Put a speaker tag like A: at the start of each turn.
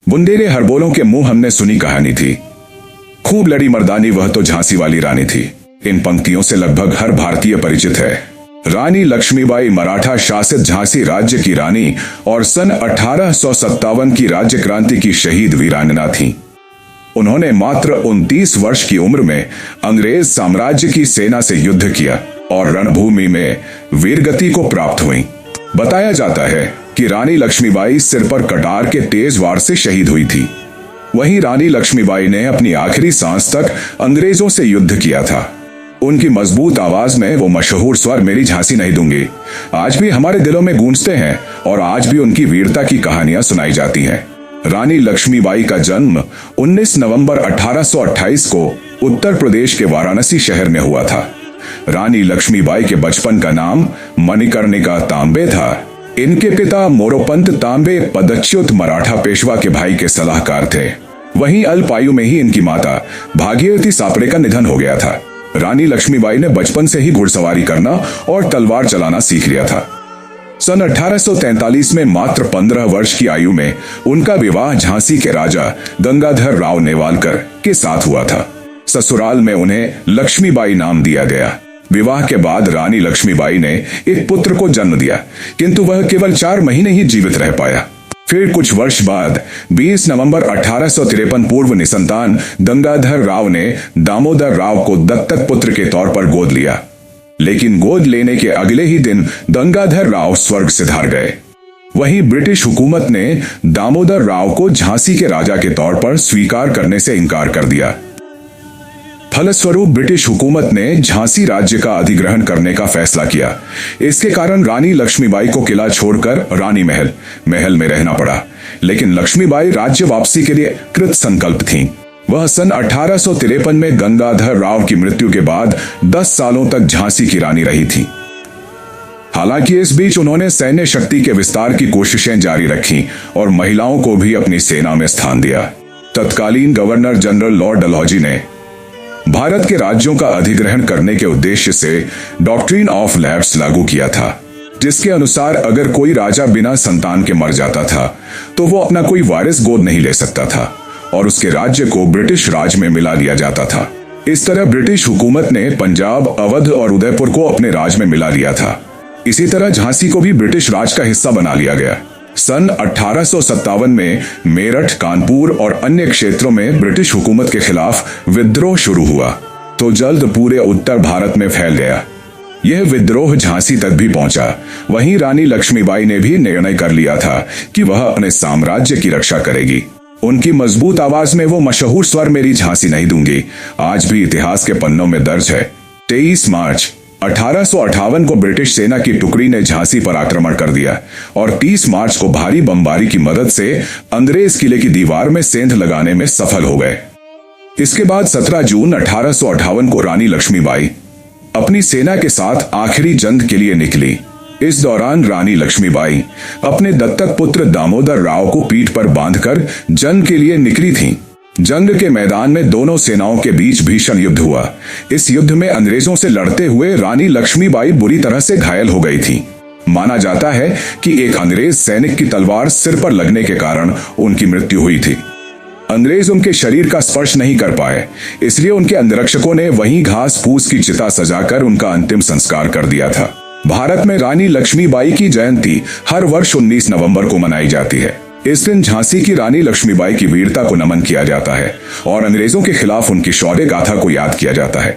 A: बुंदेले हरबोलों के मुंह हमने सुनी कहानी थी। खूब लड़ी मर्दानी वह तो झांसी वाली रानी थी। इन पंक्तियों से लगभग हर भारतीय परिचित है। रानी लक्ष्मीबाई मराठा शासित झांसी राज्य की रानी और सन 1857 की राज्य क्रांति की शहीद वीरांगना थीं। उन्होंने मात्र 29 वर्ष की उम्र में अंग्रेज साम्राज्य की सेना से युद्ध किया और रणभूमि में वीरगति को प्राप्त हुई। बताया जाता है कि रानी लक्ष्मीबाई सिर पर कटार के तेज वार से शहीद हुई थी। वहीं रानी लक्ष्मीबाई ने अपनी आखिरी सांस तक अंग्रेजों से युद्ध किया था। उनकी मजबूत आवाज में वो मशहूर स्वर मेरी झांसी नहीं दूंगी आज भी हमारे दिलों में गूंजते हैं और आज भी उनकी वीरता की कहानियां सुनाई जाती हैं। रानी लक्ष्मीबाई का जन्म 19 नवंबर 1828 को उत्तर प्रदेश के वाराणसी शहर में हुआ था। रानी लक्ष्मीबाई के बचपन का नाम मणिकर्णिका तांबे था। इनके पिता मोरोपंत तांबे पदच्युत मराठा पेशवा के भाई के सलाहकार थे। वहीं अल्प आयु में ही इनकी माता भागीरथी सापड़े का निधन हो गया था। रानी लक्ष्मीबाई ने बचपन से ही घुड़सवारी करना और तलवार चलाना सीख लिया था। सन 1843 में मात्र 15 वर्ष की आयु में उनका विवाह झांसी के राजा गंगाधर राव नेवालकर के साथ हुआ था। ससुराल में उन्हें लक्ष्मीबाई नाम दिया गया। विवाह के बाद रानी लक्ष्मीबाई ने एक पुत्र को जन्म दिया, किंतु वह केवल 4 महीने ही जीवित रह पाया। फिर कुछ वर्ष बाद 20 नवंबर 1853 पूर्व निसंतान गंगाधर राव ने दामोदर राव को दत्तक पुत्र के तौर पर गोद लिया। लेकिन गोद लेने के अगले ही दिन गंगाधर राव स्वर्ग सिधार गए। वहीं ब्रिटिश हुकूमत ने दामोदर राव को झांसी के राजा के तौर पर स्वीकार करने से इनकार कर दिया। फलस्वरूप ब्रिटिश हुकूमत ने झांसी राज्य का अधिग्रहण करने का फैसला किया। इसके कारण रानी लक्ष्मीबाई को किला छोड़कर रानी महल में रहना पड़ा। लेकिन लक्ष्मीबाई राज्य वापसी के लिए कृत संकल्प थीं। वह सन 1853 में गंगाधर राव की मृत्यु के बाद 10 सालों तक झांसी की रानी रही थी। हालांकि इस बीच उन्होंने सैन्य शक्ति के विस्तार की कोशिशें जारी रखी और महिलाओं को भी अपनी सेना में स्थान दिया। तत्कालीन गवर्नर जनरल लॉर्ड डलहौजी ने भारत के राज्यों का अधिग्रहण करने के उद्देश्य से डॉक्ट्रिन ऑफ लैप्स लागू किया था, जिसके अनुसार अगर कोई राजा बिना संतान के मर जाता था तो वो अपना कोई वारिस गोद नहीं ले सकता था और उसके राज्य को ब्रिटिश राज में मिला दिया जाता था। इस तरह ब्रिटिश हुकूमत ने पंजाब, अवध और उदयपुर को अपने राज में मिला लिया था। इसी तरह झांसी को भी ब्रिटिश राज का हिस्सा बना लिया गया। सन 1857 में मेरठ, कानपुर और अन्य क्षेत्रों में ब्रिटिश हुकूमत के खिलाफ विद्रोह शुरू हुआ तो जल्द पूरे उत्तर भारत में फैल गया। यह विद्रोह झांसी तक भी पहुंचा। वहीं रानी लक्ष्मीबाई ने भी निर्णय कर लिया था कि वह अपने साम्राज्य की रक्षा करेगी। उनकी मजबूत आवाज में वो मशहूर स्वर मेरी झांसी नहीं दूंगी आज भी इतिहास के पन्नों में दर्ज है। 23 मार्च 1858 को ब्रिटिश सेना की टुकड़ी ने झांसी पर आक्रमण कर दिया और 30 मार्च को भारी बमबारी की मदद से अंग्रेज किले की दीवार में सेंध लगाने में सफल हो गए। इसके बाद 17 जून 1858 को रानी लक्ष्मीबाई अपनी सेना के साथ आखिरी जंग के लिए निकली। इस दौरान रानी लक्ष्मीबाई अपने दत्तक पुत्र दामोदर राव को पीठ पर बांधकर जंग के लिए निकली थीं। जंग के मैदान में दोनों सेनाओं के बीच भीषण युद्ध हुआ। इस युद्ध में अंग्रेजों से लड़ते हुए रानी लक्ष्मीबाई बुरी तरह से घायल हो गई थी। माना जाता है कि एक अंग्रेज सैनिक की तलवार सिर पर लगने के कारण उनकी मृत्यु हुई थी। अंग्रेज उनके शरीर का स्पर्श नहीं कर पाए, इसलिए उनके अंगरक्षकों ने वहीं घास फूस की चिता सजाकर उनका अंतिम संस्कार कर दिया था। भारत में रानी लक्ष्मीबाई की जयंती हर वर्ष 19 नवंबर को मनाई जाती है। इस दिन झांसी की रानी लक्ष्मीबाई की वीरता को नमन किया जाता है और अंग्रेजों के खिलाफ उनकी शौर्य गाथा को याद किया जाता है।